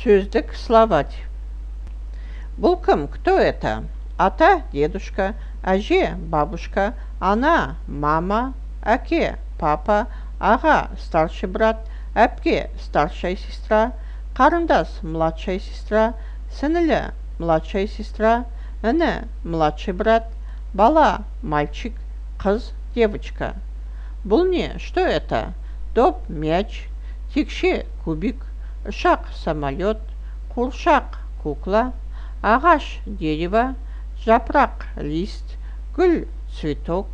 Сөздік словарь. Бұл кім? Кто это? Ата – дедушка, әже – бабушка, ана – мама, әке – папа, аға – старший брат, әпке – старшая сестра, қарындас – младшая сестра, сіңілі – младшая сестра, іні – младший брат, бала – мальчик, қыз – девочка. Бұл не? Что это? Доп – мяч, текше – кубик, ұшақ – самолет, қуыршақ – кукла, ағаш – дерево, жапырақ – лист, гүл – цветок,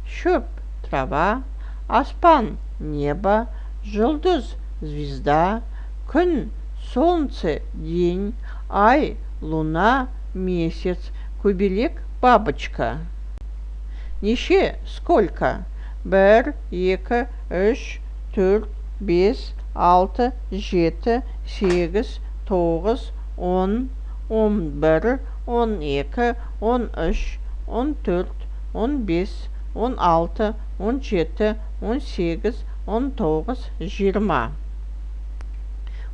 шөп – трава, аспан – небо, жұлдыз – звезда, күн – солнце, день, ай – луна, месяц, көбелек – бабочка. Неше – сколько? 1, 2, 3, 4, 5, 6, 7, 8, 9, 10, 11, 12, 13, 14, 15, 16, 17, 18, 19, 20.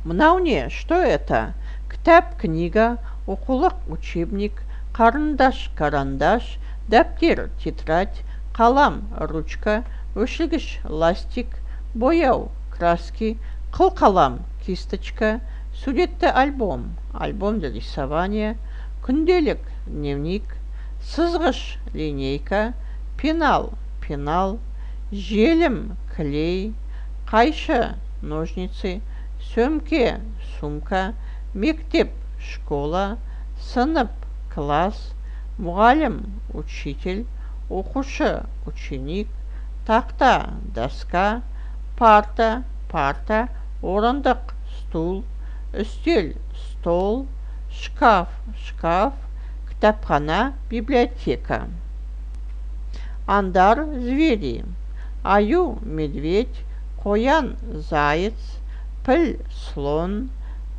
Мынау не? Что это? Кітап, книга, оқулық, учебник, қарындаш, карандаш, дәптер, тетрадь, қалам, ручка, өшілгіш, ластик, бояу, краски, қылқалам, кисточка, суретті альбом, альбом для рисования, күнделік, дневник, сызғыш, линейка, пенал, пенал, желім, клей, қайшы, ножницы, сөмке, сумка, мектеп, школа, сынып, класс, мұғалім, учитель, оқушы, ученик, тақта, доска, парта, парта, орындық, стул, үстел, стол, шкаф, шкаф, кітапхана, библиотека. Андар, звери, аю, медведь, қоян, заяц, піл, слон,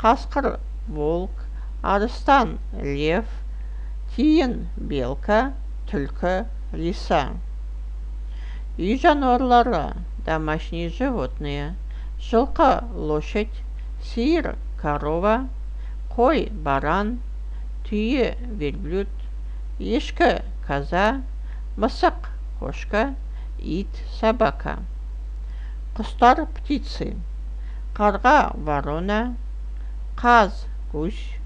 қасқыр, волк, арыстан, лев, тиін, белка, түлкі, лиса. Үй жануарлары, домашние животные, жылқы, лошадь, сиыр, корова, қой, баран, түйе, верблюд, ешкі, коза, мысық, кошка, ит, собака. Құстар, птицы, қарға, ворона, қаз, гусь,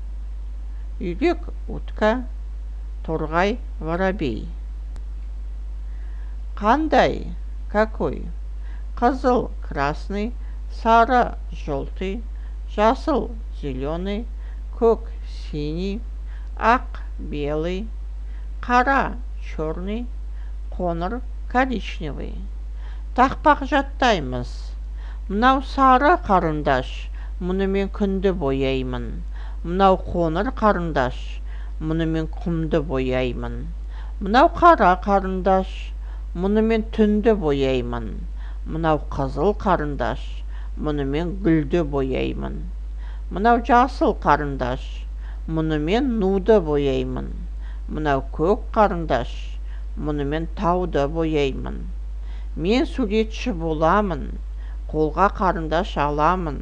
үйрек, утка, торғай, воробей. Қандай? Какой? Қызыл, красный, сары, желтый, жасыл, зеленый, көк, синий, ақ, белый, қара, черный, қоңыр, коричневый. Тақпақ жаттаймыз. Мынау сары қарындаш, мұны мен күнді бояймын. Мынау қоңыр қарындаш, мұны мен құмды бояймын. Мынау қара қарындаш, мұны мен түнді бояймын. Мынау қызыл қарындаш, мұны мен гүлді бояймын. Мынау жасыл қарындаш, мұны мен нуды бояймын. Мынау көк қарындаш, мұны мен тауды бояймын. Мен суретші боламын, қолға қарындаш аламын.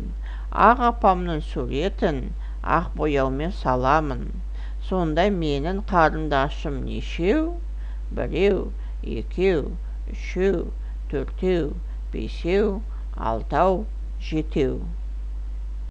Ақ апамның суретін ақ бояумен саламын. Сонда менің қарындашым нешеу? 1, 2, 3, 4, 5, 6, 7.